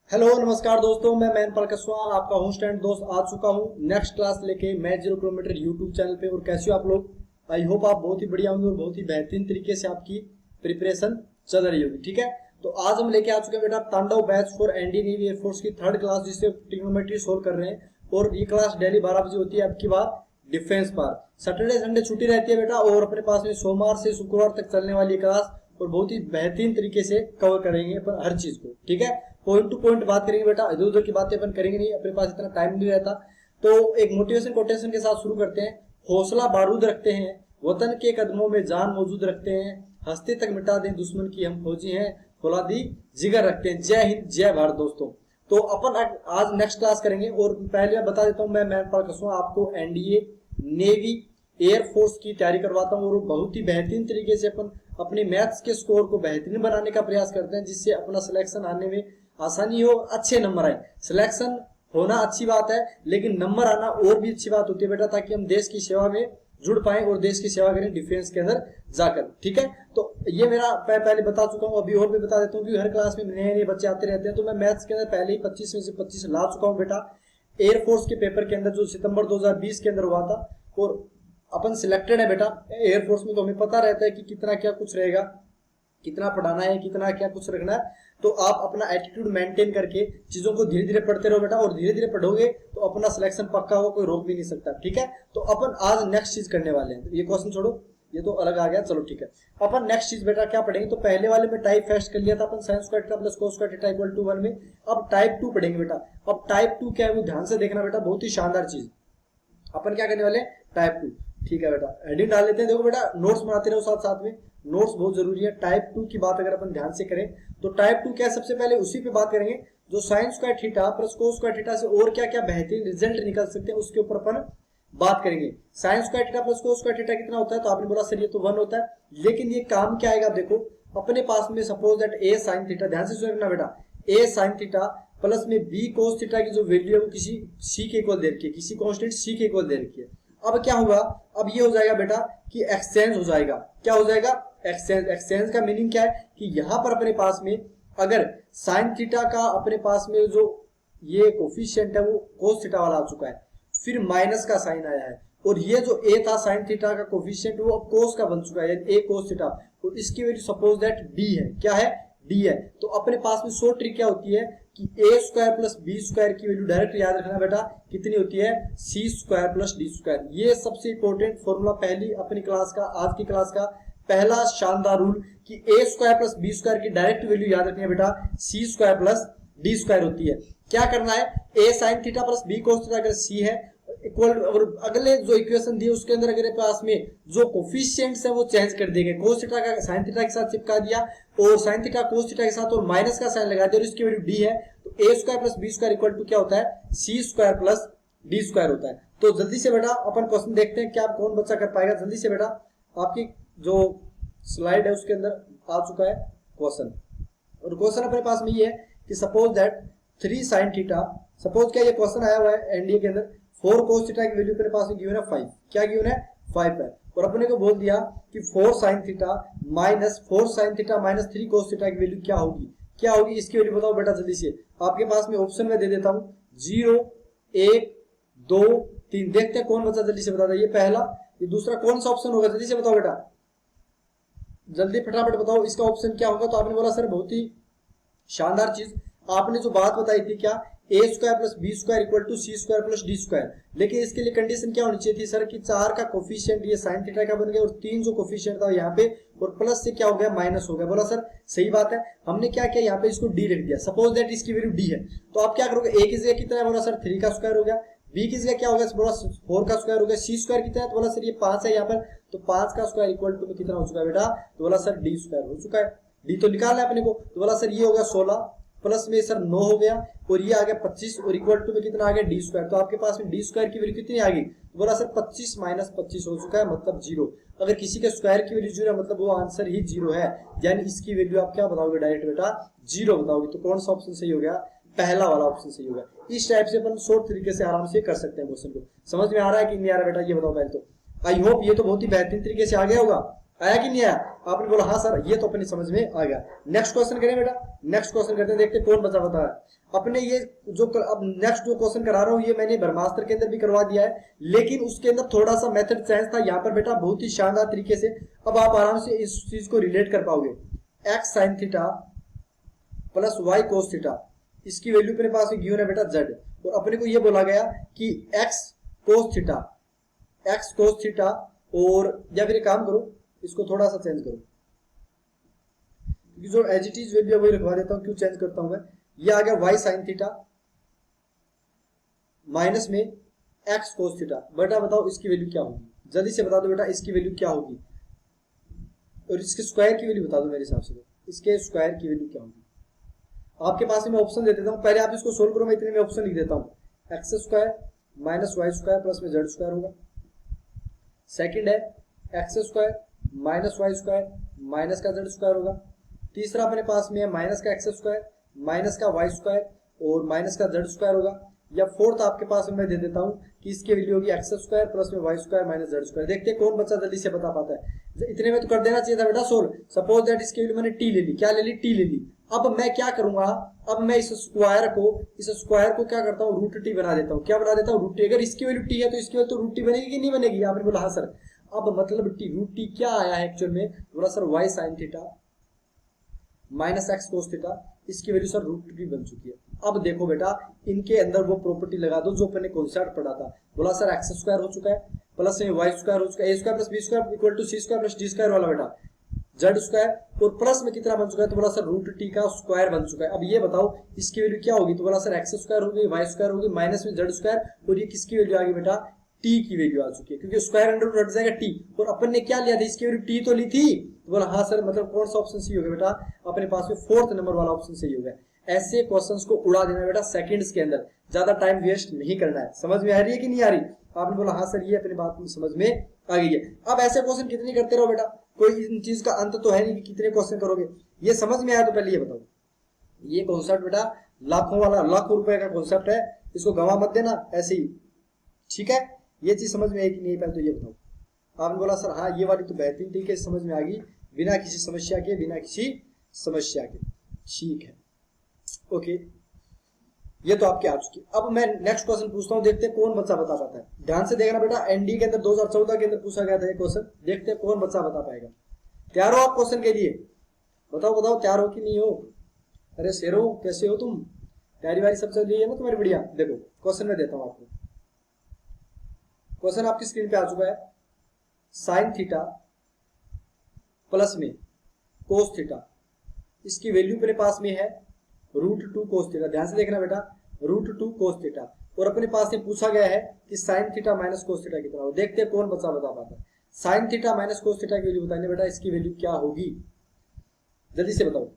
Hello नमस्कार दोस्तों, मैं मैनपाल कसवा आपका होस्ट एंड दोस्त आ चुका हूँ नेक्स्ट क्लास लेके मैथ 0 किलोमीटर यूट्यूब चैनल पे। और कैसे हो आप लोग? आई होप आप बहुत ही बढ़िया होंगे और बहुत ही बेहतरीन तरीके से आपकी प्रिपरेशन चल रही होगी। ठीक है, तो आज हम लेके आ चुके हैं बेटा तांडव batch for Indian navy air force की थर्ड क्लास, जिससे ट्रिग्नोमेट्री सोल्व कर रहे हैं। और ये क्लास डेली 12 बजे होती है। अब की बार डिफेंस पर सैटरडे संडे छुट्टी रहती है बेटा, और अपने पास में सोमवार से शुक्रवार तक चलने वाली क्लास और बहुत ही बेहतरीन तरीके से कवर करेंगे अपन हर चीज को। ठीक है, पॉइंट टू पॉइंट बात करेंगे बेटा, इधर उधर की बातें अपन करेंगे नहीं, अपने पास इतना टाइम नहीं रहता। तो एक मोटिवेशन कोटेशन के साथ शुरू करते हैं। हौसला बारूद रखते हैं, वतन के कदमों में जान मौजूद रखते हैं, हंसते तक मिटा दें दुश्मन की हम फौजी हैं, फौलादी जिगर रखते हैं। जय हिंद जय भारत दोस्तों। तो अपन आज नेक्स्ट क्लास करेंगे। और पहले बता देता हूँ, मैं मैनपाल कसवा आपको एनडीए नेवी एयरफोर्स की तैयारी करवाता हूँ। और बहुत ही बेहतरीन तरीके से अपन अपने मैथ्स के स्कोर को बेहतरीन बनाने का प्रयास करते हैं, जिससे अपना सिलेक्शन आने में आसानी हो, अच्छे नंबर आए। सिलेक्शन होना अच्छी बात है, लेकिन नंबर आना और भी अच्छी बात होती है बेटा, ताकि हम देश की सेवा में जुड़ पाए और देश की सेवा करें डिफेंस के अंदर जाकर। ठीक है, तो ये मेरा पहले बता चुका हूँ, अभी और भी बता देता हूँ, क्योंकि हर क्लास में नए नए बच्चे आते रहते हैं। तो मैं मैथ्स के अंदर पहले ही 25 में से 25 ला चुका हूँ बेटा, एयरफोर्स के पेपर के अंदर जो सितंबर 2020 के अंदर हुआ था। और अपन सिलेक्टेड है बेटा एयरफोर्स में, तो हमें पता रहता है कि कितना क्या कुछ रहेगा, कितना पढ़ाना है, कितना क्या कुछ रखना है। तो आप अपना एटीट्यूड मेंटेन करके चीजों को धीरे धीरे पढ़ते रहो बेटा, और धीरे धीरे पढ़ोगे तो अपना सिलेक्शन पक्का होगा, कोई रोक भी नहीं सकता। ठीक है, तो अपन आज नेक्स्ट चीज करने वाले हैं। ये क्वेश्चन छोड़ो, ये तो अलग आ गया, चलो ठीक है। अपन नेक्स्ट चीज बेटा क्या पढ़ेंगे? तो पहले वाले में टाइप फर्स्ट कर लिया था अपन, sine square theta plus cos square theta equal to 1 में। अब टाइप 2 पढ़ेंगे बेटा। अब टाइप 2 क्या है वो ध्यान से देखना बेटा, बहुत ही शानदार चीज अपन क्या करने वाले हैं, टाइप 2। ठीक है बेटा, हेडिंग डाल लेते हैं। देखो बेटा, नोट्स बनाते रहो साथ साथ में, नोट्स बहुत जरूरी है। टाइप 2 की बात अगर अपन ध्यान से करें तो टाइप 2 क्या है, सबसे पहले उसी पे बात करेंगे जो sign square theta plus cos square theta से और क्या क्या बेहतरीन रिजल्ट निकल सकते हैं, उसके ऊपर अपन बात करेंगे। Sign square theta plus cos square theta कितना होता है? तो आपने बोला सर ये तो 1 होता है, लेकिन ये काम क्या आएगा? देखो अपने पास में suppose that A sine theta, ध्यान से सुनना बेटा, ए साइन थीटा प्लस में बी कोस थीटा की जो वैल्यू है वो किसी सी के इक्वल दे रखी है, किसी कांस्टेंट सी के इक्वल दे रखी है। अब क्या होगा? अब ये हो जाएगा बेटा कि एक्सचेंज हो जाएगा। क्या हो जाएगा? एक्सचेंज। एक्सचेंज का मीनिंग क्या है कि यहां पर अपने पास में अगर साइन थीटा का अपने पास में जो ये कोफिशिएंट है वो कोस थीटा वाला आ चुका है, फिर माइनस का साइन आया है, और ये जो ए था साइन थीटा का कोफिशिएंट वो अब कोस का बन चुका है, ए कोस थीटा, और इसकी वैल्यू सपोज दैट डी है। क्या है? डी है। तो अपने पास में शॉर्ट ट्रिक क्या होती है कि A square plus B square की वैल्यू डायरेक्ट याद रखना बेटा, कितनी होती है? C square plus D square. ये सबसे इंपॉर्टेंट फॉर्मूला पहली अपनी क्लास का, आज की क्लास का पहला शानदार रूल कि A square plus B square की डायरेक्ट वैल्यू याद रखनी है बेटा, C square plus D square होती है। क्या करना है? A sine theta plus B cos theta अगर सी है इक्वल, और अगले जो इक्वेशन दिए उसके अंदर अगर पास में जो कोफिशिएंट्स है वो चेंज कर देंगे। कोस थीटा का साइन थीटा के साथ चिपका दिया, और साइन थीटा कोस थीटा के साथ और माइनस का साइन लगा दिया, और इसकी वैल्यू डी है। तो A square plus B square equal to क्या होता है? C square plus D square होता है। तो जल्दी से बेटा अपन क्वेश्चन देखते हैं, क्या कौन बच्चा कर पाएगा। जल्दी से बेटा, आपकी जो स्लाइड है उसके अंदर आ चुका है क्वेश्चन, और क्वेश्चन अपने पास में ये है कि suppose that 3 sine theta, suppose क्या ये क्वेश्चन आया हुआ है एनडीए के अंदर, 4 कोस थीटा की वैल्यू अपने पास में गिवन है 5। क्या गिवन है? 5 है। और अपने को बोल दिया कि 4 sign theta minus 4 sign theta minus 3 कोस थीटा की वैल्यू क्या होगी? क्या होगी इसकी वैल्यू बताओ बेटा जल्दी से। आपके पास में ऑप्शन में दे देता हूं 0 1 2 3। देखते हैं कौन बच्चा जल्दी से बताता है। ये पहला, ये दूसरा, कौन सा ऑप्शन होगा? जल्दी से बताओ बेटा, जल्दी फटाफट बताओ इसका ऑप्शन क्या होगा। तो आपने बोला सर बहुत ही शानदार चीज, आपने जो बात बताई थी क्या, A square plus B square equal to C square plus D square. लेकिन इसके लिए कंडीशन क्या होनी चाहिए थी सर कि 4 का कोफिशिएंट ये साइन थीटा का बन गया, और 3 जो कोफिशिएंट था यहाँ पे, और प्लस से क्या हो गया? माइनस हो गया। बोला सर सही बात है, हमने क्या किया यहाँ पे इसको डी रख दिया। सपोज दैट इसकी वैल्यू डी है, तो आप क्या करोगे? ए की जगह कितना है? बोला सर 3 का स्क्वायर हो गया। बी की जगह क्या हो गया? बोला 4 का स्क्वायर हो गया। सी स्क्वायर कितना है? तो बोला सर ये 5 है यहाँ पर, तो 5 का स्क्वायर इक्वल टू में कितना हो चुका है बेटा? तो बोला सर डी स्क्वायर हो चुका है। डी तो निकालना है अपने को, तो बोला सर ये हो गया 16 प्लस में सर 9 हो गया, और ये आ गया 25, और इक्वल टू में कितना आ गया? D square. तो आपके पास में डी स्क्वायर की वैल्यू कितनी आ गई? तो बोला सर 25 माइनस 25 हो चुका है, मतलब 0। अगर किसी के स्क्वायर की वैल्यू 0 है मतलब वो आंसर ही 0 है, यानी इसकी वैल्यू आप क्या बताओगे? डायरेक्ट बेटा 0 बताओगे। तो कौन सा ऑप्शन सही हो गया? पहला वाला ऑप्शन सही होगा। इस टाइप से अपन शॉर्ट तरीके से आराम से कर सकते हैं क्वेश्चन को। समझ में आ रहा है कि नहीं आ रहा बेटा? ये बताओ पहले तो। आई होप ये तो बहुत ही बेहतरीन तरीके से आ गया होगा। आया कि नहीं आया? आपने बोला हाँ सर, ये तो अपनी समझ में आ गया। नेक्स्ट क्वेश्चन करें बेटा, नेक्स्ट क्वेश्चन करते हैं, देखते हैं कौन बचा बता है अपने। ये जो अब नेक्स्ट जो क्वेश्चन करा रहा हूँ ये मैंने ब्रह्मास्त्र के अंदर भी करवा दिया है, लेकिन उसके अंदर थोड़ा सा मेथड चेंज था। यहाँ पर बेटा बहुत ही शानदार तरीके से अब आप आराम से इस चीज को रिलेट कर पाओगे। X sine theta plus y cos theta, इसकी वैल्यू अपने पास गिवन है बेटा जेड, और अपने को ये बोला गया कि x cos theta, x cos theta, और या फिर काम करो इसको थोड़ा सा चेंज करो, क्योंकि जो एज इट इज वैल्यू है वही रखवा देता हूं। क्यों चेंज करता हूं मैं? ये आ गया वाई साइन थीटा माइनस में एक्स कोस थीटा। बेटा बताओ इसकी वैल्यू क्या होगी, जल्दी से बता दो बेटा इसकी वैल्यू क्या होगी, और इसके स्क्वायर की वैल्यू बता दो मेरे हिसाब से, इसके स्क्वायर की वैल्यू क्या होगी। आपके पास मैं ऑप्शन दे देता हूं, पहले आप इसको सोल्व करो, मैं इतने में ऑप्शन लिख देता हूं। X square minus y square plus में जेड स्क्वायर होगा। सेकंड है x square minus y square minus का जेड स्क्वायर होगा। तीसरा अपने पास में है माइनस का एक्स स्क्वायर माइनस का वाई स्क्वायर और माइनस का जेड स्क्वायर होगा। या फोर्थ आपके पास में मैं दे देता हूं कि इसकी वैल्यू होगी एक्स स्क्वायर प्लस में y square minus z square. देखते हैं कौन बच्चा जल्दी से बता पाता है। इतने में तो कर देना चाहिए था बेटा सोल्व। सपोज दैट इसकी वैल्यू मैंने टी ले ली, क्या ले ली? टी ले ली। अब मैं क्या करूंगा, अब मैं इस स्क्वायर को क्या करता हूँ, रूट टी बना देता हूँ। क्या बना देता हूँ? Root t. अगर इसकी वैल्यू टी है तो इसकी वैल्यू तो रूट टी बनेगी कि नहीं बनेगी? आपने बोला हाँ सर। अब मतलब टी रूट टी क्या आया है एक्चुअल में? बोला sir y sine theta minus x cos theta, इसकी वैल्यू सर रूट टी बन चुकी है। अब देखो बेटा इनके अंदर वो प्रॉपर्टी लगा दो जो अपने कॉन्सेप्ट पढ़ा था। बोला सर एक्स स्क्वायर हो चुका है प्लस में वाई स्क्वायर हो चुका है, A square plus B square equal to C square plus D square वाला बेटा जेड स्क्वायर, और प्लस में कितना बन चुका है? तो बोला सर रूट टी का स्क्वायर बन चुका है। अब ये बताओ इसकी वैल्यू क्या होगी? तो बोला सर एक्स स्क्वायर होगी वाई स्क्वायर होगी माइनस में जेड स्क्वायर, और ये किसकी वैल्यू आ गई बेटा? टी की वैल्यू आ चुकी है, क्योंकि स्क्वायर अंडर रूट हट जाएगा टी, और अपन ने क्या लिया था? इसकी वैल्यू टी तो ली थी। तो बोला हाँ सर, मतलब कौन सा ऑप्शन सही हो गया बेटा? अपने पास में फोर्थ नंबर वाला ऑप्शन सही हो गया। ऐसे क्वेश्चंस को उड़ा देना बेटा सेकंड्स के अंदर, ज्यादा टाइम वेस्ट नहीं करना है। समझ में आ रही है कि नहीं आ रही? आपने बोला हाँ सर, ये अपनी बात में समझ में आ गई है। अब ऐसे क्वेश्चन कितने करते रहो बेटा, कोई इन चीज का अंत तो है नहीं कि कितने क्वेश्चन करोगे। ये समझ में आया तो पहले ये बताओ, ये कॉन्सेप्ट बेटा लाखों वाला, लाखों रुपए का कॉन्सेप्ट है, इसको गवा मत देना ऐसे ही, ठीक है? ये चीज समझ में आई कि नहीं पहले तो ये बताओ। आपने बोला सर हाँ, ये वाली तो बेहतरीन तरीके से समझ में आ गई, बिना किसी समस्या के, बिना किसी समस्या के, ठीक है, ओके। ये तो आपके आ चुकी। अब मैं नेक्स्ट क्वेश्चन पूछता हूं, देखते हैं कौन बच्चा बता पाता है। ध्यान से देखना बेटा, एनडी के अंदर 2014 के अंदर पूछा गया था ये क्वेश्चन, देखते हैं कौन बच्चा बता पाएगा। तैयार हो आप क्वेश्चन के लिए? बताओ बताओ तैयार हो कि नहीं हो? अरे शेरो कैसे हो तुम? तैयारी वारी सब चल रही है ना तुम्हारी? बढ़िया। देखो क्वेश्चन में देता हूं आपको, क्वेश्चन आपकी स्क्रीन पे आ चुका है। साइन थीटा प्लस में कोस थीटा, इसकी वैल्यू मेरे पास में है रूट टू कोस थीटा। ध्यान से देखना बेटा, रूट टू कोस थीटा, और अपने पास से पूछा गया है कि sign theta minus cos theta कितना हो। देखते हैं कौन बच्चा बता पाता है। Sign theta minus cos theta की वैल्यू बताइए बेटा, इसकी वैल्यू क्या होगी? जल्दी से बताओ,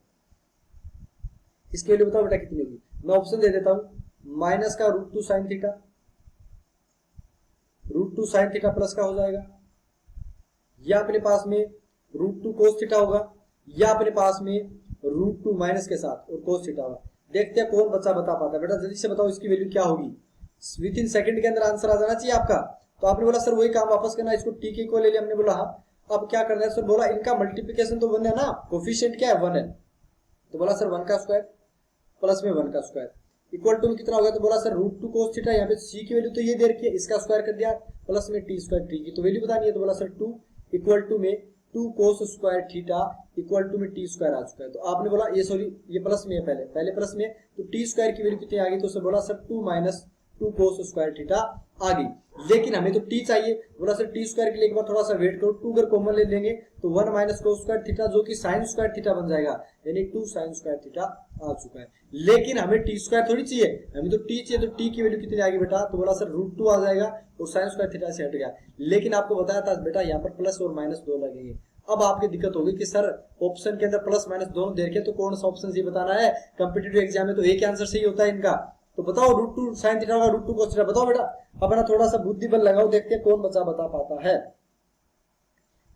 इसकी वैल्यू बताओ बेटा कितनी होगी। मैं ऑप्शन दे देता हूं, माइनस का root two sine theta, root two sine theta plus का हो जाएगा, या अपने पास में रूट टू कोस थीटा होगा, या अपने पास में रूट टू माइनस के साथ और कोस थीटा होगा। देखते हैं कौन बच्चा बता पाता है बेटा, जल्दी से बताओ इसकी वैल्यू क्या होगी। विद इन सेकंड के अंदर आंसर आ जाना चाहिए आपका। तो आपने बोला सर वही काम वापस करना, इसको टी के इक्वल ले लिया। हमने बोला हाँ, अब क्या करना है सर? बोला इनका मल्टीप्लीकेशन तो 1 है ना, कोफिशिएंट क्या है? 1 है। तो बोला सर 1 का स्क्वायर प्लस में 1 का स्क्वायर इक्वल टू में कितना होगा? तो बोला sir root two cos theta, यहाँ पे सी की वैल्यू तो ये दे रखी है, इसका स्क्वायर कर दिया, प्लस में टी स्क्वायर, टी की तो वैल्यू बतानी है। तो बोला सर 2 इक्वल टू में 2 cos square theta equal to में टी स्क्वायर आ चुका है। तो आपने बोला ये सॉरी ये प्लस में है, पहले प्लस में, तो टी स्क्वायर की वैल्यू कितनी आ गई? तो सर बोला sir 2 minus 2 cos square theta आ गई, लेकिन हमें तो टी चाहिए। बोला सर टी स्क्वायर के लिए एक बार थोड़ा सा वेट करो, 2 अगर कॉमन ले लेंगे तो 1 माइनस कोस स्क्वायर थीटा जो कि साइन स्क्वायर थीटा बन जाएगा, यानी 2 साइन स्क्वायर थीटा आ चुका है। लेकिन हमें टी स्क्वायर थोड़ी चाहिए, हमें तो टी चाहिए। तो टी की वैल्यू कितनी आ गई बेटा? तो बोला सर रूट 2 आ जाएगा, और साइन स्क्वायर थीटा से हट गया। लेकिन आपको बताया था बेटा यहाँ पर प्लस और माइनस 2 लगेंगे। अब आपकी दिक्कत होगी कि सर ऑप्शन के अंदर प्लस माइनस दोनों दे रखे, तो कौन सा ऑप्शन सही बताना है? कॉम्पिटिटिव एग्जाम में तो एक आंसर सही होता है इनका। तो बताओ रूट टू साइन थीटा होगा, रूट टू कोस थीटा, बताओ बेटा। अपना थोड़ा सा बुद्धि बल लगाओ, देखते हैं कौन बचा बता पाता है,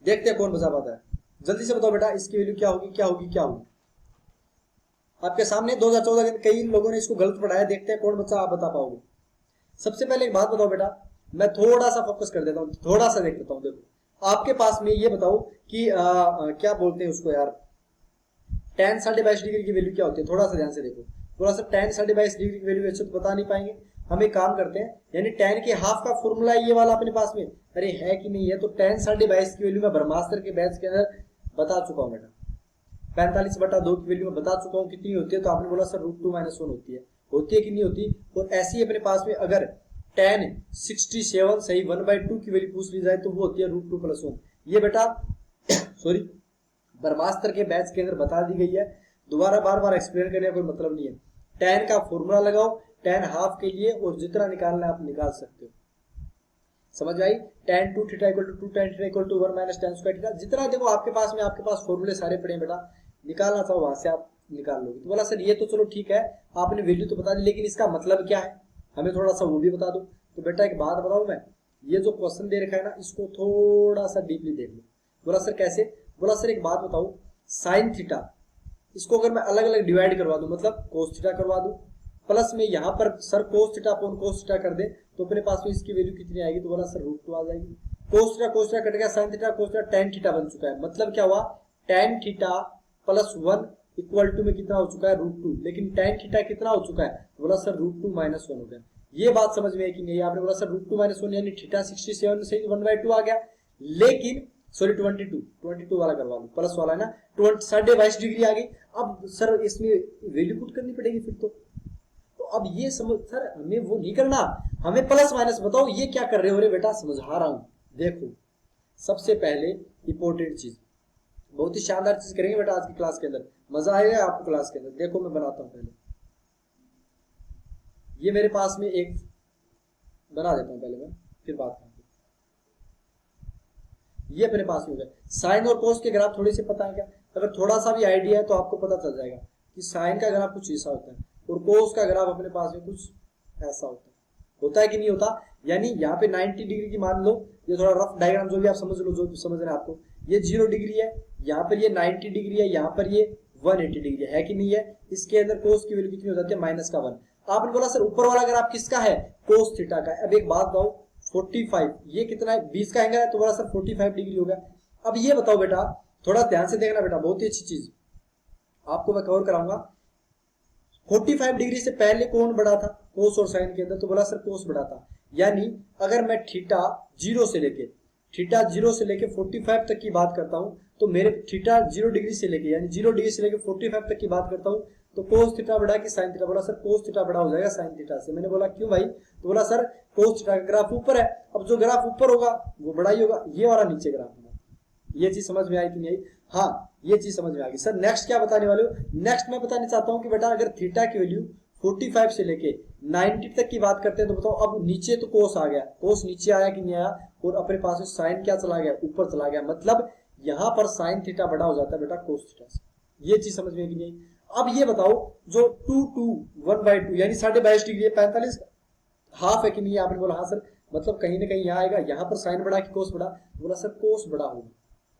देखते हैं कौन बचा पाता है। जल्दी से बताओ बेटा इसकी वैल्यू क्या होगी, क्या होगी, क्या होगी? आपके सामने 2014 के कई लोगों ने इसको गलत पढ़ाया, देखते हैं कौन बच्चा आप बता पाओगे। सबसे पहले एक बात बताओ बेटा, मैं थोड़ा सा फोकस कर देता हूँ, थोड़ा सा देख लेता हूँ। देखो आपके पास में ये बताओ कि क्या बोलते हैं उसको यार, tan 22.5 डिग्री की वैल्यू क्या होती है, थोड़ा सा ध्यान से देखो। थोड़ा सा tan 22.5 डिग्री की वैल्यू अच्छे तो बता नहीं पाएंगे, हम एक काम करते हैं, यानी tan के हाफ का फॉर्मूला ये वाला अपने पास में, अरे है कि नहीं है, तो tan 22.5 की वैल्यू मैं ब्रह्मास्त्र के बैच के अंदर बता चुका हूँ बेटा, 45/2 की वैल्यू में बता चुका हूँ कितनी होती है। तो आपने बोला सर √2 - 1 होती है कि नहीं होती। और ऐसे ही अपने पास में अगर tan 67 सही 1/2 की वैल्यू पूछ ली जाए तो वो होती है √2 + 1। ये बेटा सॉरी ब्रह्मास्त्र के बैच के अंदर बता दी गई है, दोबारा बार बार एक्सप्लेन करने का कोई मतलब नहीं है। tan का फॉर्मूला लगाओ tan हाफ के लिए और जितना निकालना है आप निकाल सकते हो, समझ आई। tan 2 theta = 2 tan theta = 1 - tan square theta, जितना देखो आपके पास फॉर्मूले सारे पड़े हैं बेटा, निकालना चाहो वहां से आप निकाल लोगे। तो बोला सर ये तो चलो ठीक है, आपने वैल्यू तो बता दी, लेकिन इसका मतलब क्या है हमें थोड़ा सा वो भी बता दो। तो बेटा एक बात बताऊं मैं, ये जो क्वेश्चन दे रखा है ना, इसको थोड़ा सा डीपली देख लो। बोला सर कैसे, बोला सर एक बात बताओ, साइन थीटा इसको अगर मैं अलग अलग डिवाइड करवा दूं, मतलब कोस थीटा करवा दूं, प्लस में यहाँ पर sir cos theta upon cos theta कर दे, तो अपने पास में इसकी वैल्यू कितनी आएगी, तो बोला सर √2 आ जाएगी। कोस थीटा कट गया, sine theta cos theta tan theta बन चुका है, मतलब क्या हुआ, tan थीटा + 1 = में कितना हो चुका है √2, लेकिन tan थीटा कितना हो चुका है, तो बोला सर √2 - 1 हो गया। ये बात समझ में है कि नहीं, आपने बोला सर √2 - 1 यानी थीटा 67 से 1/2 आ गया, लेकिन सॉरी 22 वाला करवा लो, प्लस वाला है ना, 22.5 डिग्री आ गई। अब सर इसमें वैल्यू पुट करनी पड़ेगी फिर तो अब ये समझ सर हमें वो नहीं करना, हमें प्लस माइनस बताओ ये क्या कर रहे हो रे बेटा, समझा रहा हूं। देखो सबसे पहले इंपॉर्टेंट चीज, बहुत ही शानदार चीज करेंगे बेटा आज की क्लास के अंदर, मजा आएगा आपको क्लास के अंदर। देखो मैं बनाता हूं पहले, ये मेरे पास में एक बना देता हूं पहले मैं, फिर बात करते। ये अपने पास हो गया, साइन और कोस के ग्राफ थोड़े से पता है क्या, अगर थोड़ा सा भी आइडिया है तो आपको पता चल जाएगा कि साइन का ग्राफ कुछ ऐसा होता है और कोस का ग्राफ अपने पास में कुछ ऐसा होता है कि नहीं होता। यानी यहाँ पे 90 डिग्री की मान लो, ये थोड़ा रफ डायग्राम जो भी आप समझ लो, जो भी समझ रहे हैं आपको, ये 0 डिग्री है, यहाँ पर ये 90 डिग्री है, यहाँ पर ये 180 डिग्री है कि नहीं है। इसके अंदर कोस की वैल्यू कितनी हो जाती है, -1। आपने बोला सर ऊपर वाला ग्राफ किसका है, कोस थीटा का। अब एक बात बताओ 45 ये कितना है, 20 का एंगल है, तो बोला सर 45 डिग्री हो गया। अब ये बताओ बेटा, थोड़ा ध्यान से देखना बेटा, बहुत ही अच्छी चीज आपको मैं कवर कराऊंगा। 45 डिग्री से पहले कौन बड़ा था, कोस और साइन के अंदर, तो बोला सर कोस बड़ा था। यानी अगर मैं थीटा 0 से लेके 45 तक की बात करता हूं, तो मेरे थीटा 0 डिग्री से लेके यानी 0 डिग्री से लेके 45 तक की बात करता हूं, तो कोस थीटा बड़ा कि साइन थीटा, बोला सर कोस थीटा बड़ा हो जाएगा साइन थीटा से। मैंने बोला क्यों भाई, तो बोला सर कोस थीटा का ग्राफ ऊपर है, अब जो ग्राफ ऊपर होगा वो बड़ा ही होगा, ये वाला नीचे ग्राफ होगा। ये चीज समझ में आई कि नहीं आई, हाँ ये चीज समझ में आ गई। सर नेक्स्ट क्या बताने वाले हो, नेक्स्ट मैं बताना चाहता हूं कि बेटा अगर थीटा की वैल्यू 45 से लेके 90 तक की बात करते हैं, तो बताओ अब नीचे तो कोस आ गया, कोस नीचे आया कि नहीं आया, और अपने पास में साइन क्या चला गया, ऊपर चला गया, मतलब यहां पर साइन थीटा बड़ा हो जाता है बेटा कोस थीटा से। ये चीज समझ में कि नहीं। अब ये बताओ जो 1/2 यानी 22.5 डिग्री 45 हाफ है कि नहीं, आपने बोला हाँ सर, मतलब कहीं ना कहीं यहाँ आएगा, यहाँ पर साइन बड़ा कि कोस बड़ा, बोला सर कोस बड़ा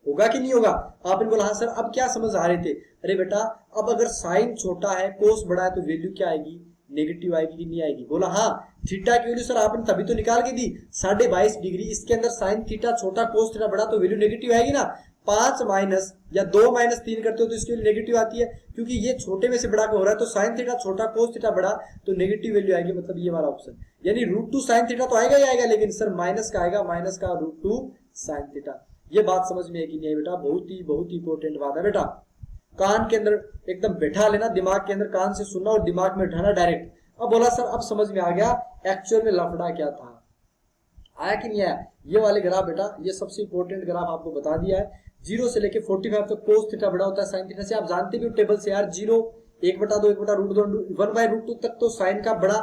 होगा कि नहीं होगा। आपने बोला हाँ सर, अब क्या समझ आ रहे थे, अरे बेटा अब अगर साइन छोटा है कोस बड़ा है तो वैल्यू क्या आएगी, नेगेटिव आएगी कि नहीं आएगी। बोला हाँ, थीटा की वैल्यू सर आपने तभी तो निकाल के दी 22.5 डिग्री, इसके अंदर साइन थीटा छोटा कोस थीटा बड़ा, तो वैल्यू नेगेटिव आएगी ना। 5 माइनस या 2 - 3 करते हो तो इसकी वैल्यू नेगेटिव आती है, क्योंकि ये छोटे में से बड़ा हो रहा है, तो साइन थीटा छोटा कोस थीटा बड़ा, तो नेगेटिव वैल्यू आएगी, मतलब ये वाला ऑप्शन, यानी √2 साइन थीटा तो आएगा ही आएगा, लेकिन सर माइनस का आएगा, माइनस का √2 साइन थीटा। ये बात समझ में है कि नहीं बेटा, बहुत ही इंपॉर्टेंट बात है बेटा, कान के अंदर एकदम बैठा लेना, दिमाग के अंदर कान से सुनना और दिमाग में उठाना डायरेक्ट। अब बोला सर अब समझ में आ गया एक्चुअल में लफड़ा क्या था, आया कि नहीं आया। ये वाले ग्राफ बेटा, ये सबसे इंपॉर्टेंट ग्राफ आपको बता दिया है, 0 से लेके 45 तक कोस थीटा बड़ा होता है साइन थीटा से। आप जानते भी हो टेबल से यार, 0 1/2 1/√2 1/√2 तक तो साइन का बड़ा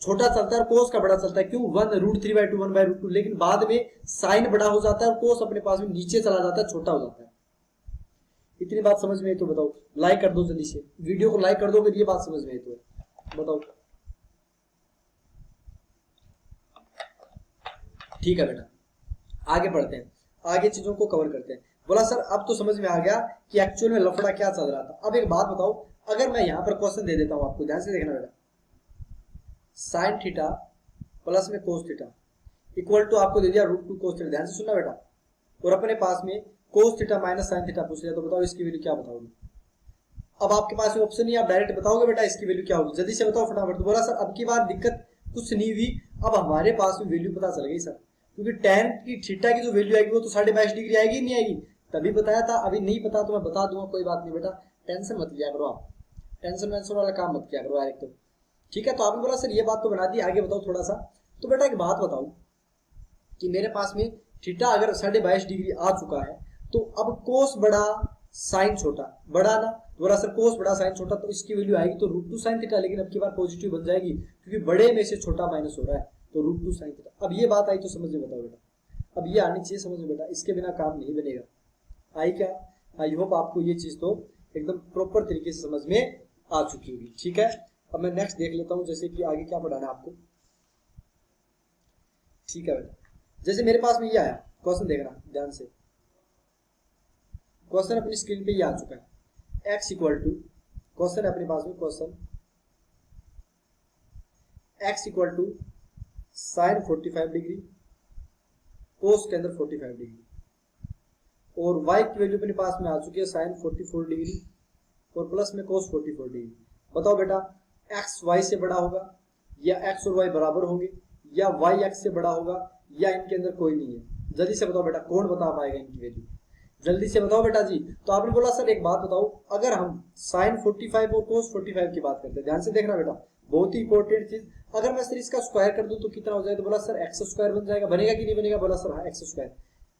छोटा चलता है और कोस का बड़ा चलता है, क्यों 1√3/2 1/√2, लेकिन बाद में साइन बड़ा हो जाता है और कोस अपने पास में नीचे चला जाता है, छोटा हो जाता है। इतनी बात समझ में है तो बताओ, लाइक कर दो जल्दी से, वीडियो को लाइक कर दो अगर ये बात समझ में है तो बताओ। ठीक है बेटा, आगे बढ़ते हैं, आगे चीजों को कवर करते हैं। बोला सर अब तो समझ में आ गया कि एक्चुअल में लफड़ा क्या चल रहा था। अब एक बात बताओ, अगर मैं यहां पर क्वेश्चन दे देता हूं आपको, ध्यान से देखना बेटा, साइन थीटा प्लस में कोस थीटा इक्वल टू आपको दे दिया √2 कोस थीटा, ध्यान से सुनना बेटा, और अपने पास में cos theta minus sine theta पूछ लिया, तो बताओ इसकी वैल्यू क्या बताओगे। अब आपके पास ऑप्शन नहीं, आप डायरेक्ट बताओगे बेटा इसकी वैल्यू क्या होगी, जल्दी से बताओ फटाफट। तो बोला सर अब की बार दिक्कत कुछ नहीं हुई, अब हमारे पास में वैल्यू पता चल गई सर, क्योंकि tan की थीटा की जो वैल्यू आएगी वो तो 22.5 डिग्री आएगी नहीं आएगी, तभी बताया था। अभी नहीं पता तो मैं बता दूंगा, कोई बात नहीं बेटा, टेंशन मत लिया करो आप, टेंशन वेंशन वाला काम मत किया करो डायरेक्ट। तो ठीक है, तो आपने बोला सर ये बात तो बना दी, आगे बताओ थोड़ा सा। तो बेटा एक बात बताओ कि मेरे पास में थीटा अगर 22.5 डिग्री आ चुका है, तो अब कोस बड़ा साइन छोटा, बड़ा ना, बोला सर कोस बड़ा साइन छोटा, तो इसकी वैल्यू आएगी तो √2 साइन थीटा, लेकिन अब की बार पॉजिटिव बन जाएगी क्योंकि बड़े में से छोटा माइनस हो रहा है, तो √2 साइन थीटा। अब ये बात आई तो समझ में बताओ बेटा, अब ये आनी चाहिए समझ में बेटा, इसके बिना काम नहीं बनेगा। आई क्या? आई होप आपको ये चीज तो एकदम प्रॉपर तरीके से समझ में आ चुकी होगी। ठीक है, अब मैं नेक्स्ट देख लेता हूं, जैसे कि आगे क्या पढ़ाना है आपको। ठीक है बेटा, जैसे मेरे पास में ये आया क्वेश्चन, देखना ध्यान से, क्वेश्चन अपनी स्क्रीन पे ये आ चुका है। x इक्वल टू, क्वेश्चन है अपने पास में, question x equal to sine 45 degree, cos के अंदर 45 डिग्री, और y की वैल्यू अपने पास में आ चुकी है साइन 44 डिग्री और प्लस में कोस 44 डिग्री। बताओ बेटा x y से बड़ा होगा, या x और y बराबर होंगे, या y x से बड़ा होगा, या इनके अंदर कोई नहीं है। जल्दी से बताओ बेटा, कौन बता पाएगा इनकी वैल्यू, जल्दी से बताओ बेटा जी। तो आपने बोला सर एक बात बताओ, अगर हम साइन 45 और कोस 45 की बात करते हैं, ध्यान से देखना बेटा, बहुत ही इंपॉर्टेंट चीज, अगर मैं सर इसका स्क्वायर कर दूं तो कितना हो जाएगा, तो बोला सर एक्स स्क्वायर बन जाएगा, बनेगा कि नहीं बनेगा, बोला सर हाँ एक्स स्क्वायर।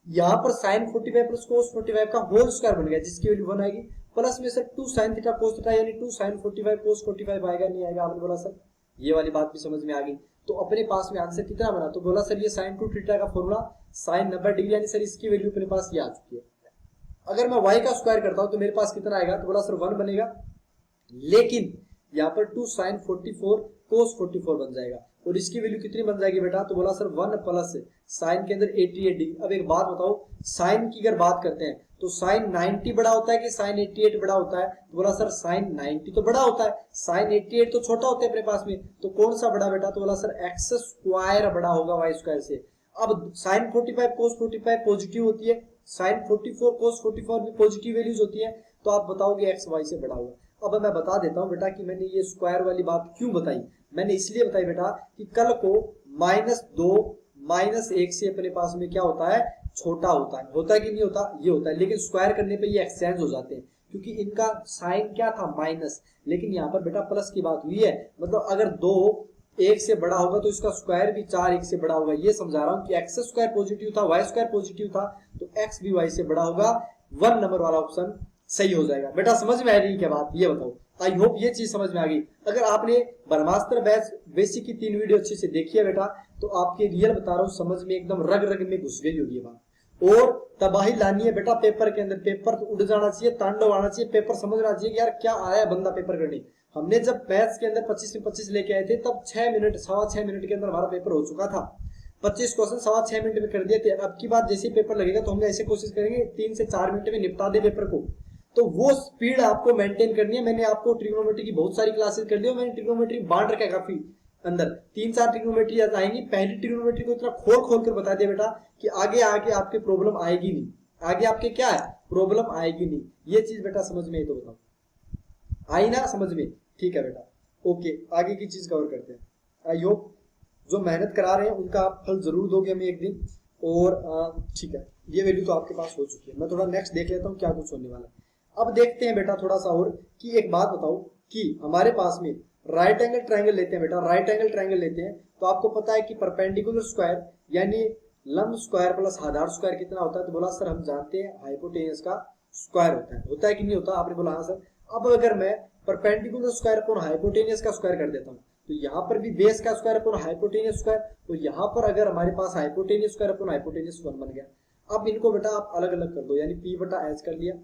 यहाँ पर साइन 45 प्लस कोस 45 का होल स्क्वायर बन गया, जिसकी वैल्यू 1 आएगी, प्लस में sir 2 sine theta cos theta, यानी 2 साइन 45 कोस 45 आएगा नहीं आएगा। आपने बोला सर ये वाली बात भी समझ में आ गई। तो अपने पास में आंसर कितना बना, तो बोला सर ये साइन 2 थीटा का फॉर्मूला साइन 90 डिग्री, यानी सर इसकी वैल्यू अपने पास ये आ चुकी है। अगर मैं y का स्क्वायर करता हूं तो मेरे पास कितना आएगा, तो बोला सर 1 बनेगा, लेकिन यहाँ पर 2 साइन 44 कोस 44 बन जाएगा, और इसकी वैल्यू कितनी बन जाएगी बेटा, तो बोला सर 1 प्लस साइन के अंदर 88 डिग्री। अब एक बात बताओ, साइन की अगर बात करते हैं तो साइन 90 बड़ा होता है कि साइन 88 बड़ा होता है, तो बोला सर साइन 90 तो बड़ा होता है, साइन 88 तो छोटा होता है अपने पास में, तो कौन सा बड़ा बेटा, तो बोला सर एक्स स्क्वायर बड़ा होगा वाई स्क्वायर से। अब साइन 45 कोस 45 पॉजिटिव होती है, साइन 44 कोस 44 भी पॉजिटिव वैल्यूज होती है, तो आप बताओगे एक्स वाई से बड़ा होगा। अब मैं बता देता हूं बेटा कि मैंने ये स्क्वायर वाली बात क्यों बताई, मैंने इसलिए बताई बेटा कि कल को -2 -1 से अपने पास में क्या होता है, छोटा होता है कि नहीं होता, ये होता है, लेकिन स्क्वायर करने पे ये एक्सचेंज हो जाते हैं, क्योंकि इनका साइन क्या था माइनस, लेकिन यहाँ पर बेटा प्लस की बात हुई है, मतलब अगर 2 1 से बड़ा होगा तो इसका स्क्वायर भी 4 1 से बड़ा होगा। ये समझा रहा हूं कि एक्स स्क्वायर पॉजिटिव था, वाई स्क्वायर पॉजिटिव था, तो एक्स भी वाई से बड़ा होगा, 1 नंबर वाला ऑप्शन सही हो जाएगा। बेटा समझ में आ रही है क्या बात, ये बताओ। आई होप ये चीज समझ में आ गई। अगर आपने ब्रह्मास्त्र बैच बेसिक की 3 वीडियो अच्छे से देखी है बेटा, तो आपके रियल बता रहा हूं समझ में एकदम रग रग में घुस गई होगी ये बात, और तबाही लानी है बेटा पेपर के अंदर, पेपर तो उड़ जाना चाहिए, तांडव आना चाहिए, पेपर समझना चाहिए कि यार क्या आया बंदा पेपर करने। हमने जब मैथ्स के अंदर 25 में 25 लेके आए थे, तब 6 मिनट 6.5 मिनट के अंदर हमारा पेपर हो चुका था, 25 क्वेश्चन 6.5 मिनट में कर दिए थे। अब की बात जैसे पेपर लगेगा तो हम ऐसे कोशिश करेंगे 3 से 4 मिनट में निपटा दे पेपर को, तो वो स्पीड आपको मेंटेन करनी है। मैंने आपको ट्रिग्नोमेट्री की बहुत सारी क्लासेस कर दी, मैंने ट्रिग्नोमेट्री बांट रखा है काफी अंदर, 3-4 ट्रिग्नोमेट्री आएंगी। पहली ट्रिग्नोमेट्री को इतना खोल कर बता दिया बेटा कि आगे आपके प्रॉब्लम आएगी नहीं, आगे आपके क्या है प्रॉब्लम आएगी नहीं। ये चीज बेटा समझ में, तो बताओ आई ना समझ में, ठीक है बेटा, ओके आगे की चीज कवर करते हैं। आई होप जो मेहनत करा रहे हैं उनका आप फल जरूर दोगे हमें एक दिन, और ठीक है ये वैल्यू तो आपके पास हो चुकी है। मैं थोड़ा नेक्स्ट देख लेता हूँ क्या कुछ होने वाला है। अब देखते हैं बेटा थोड़ा सा और, कि एक बात बताओ कि हमारे पास में राइट एंगल ट्रायंगल लेते हैं बेटा, राइट एंगल ट्रायंगल लेते हैं तो आपको पता है कि परपेंडिकुलर स्क्वायर यानी लंब स्क्वायर प्लस आधार स्क्वायर कितना होता है, तो बोला सर हम जानते हैं हाइपोटेनस का स्क्वायर होता है कि नहीं होता, आपने बोला हाँ सर। अब अगर मैं परपेंडिकुलर स्क्वायर अपॉन हाइपोटेनस का स्क्वायर कर देता हूँ, तो यहाँ पर भी बेस का स्क्वायर अपॉन हाइपोटेनस स्क्वायर, तो यहाँ पर अगर हमारे पास हाइपोटेनस स्क्वायर अपॉन हाइपोटेनस 1 बन गया। अब इनको बेटा आप अलग अलग कर दो, यानी p बटा h कर लिया,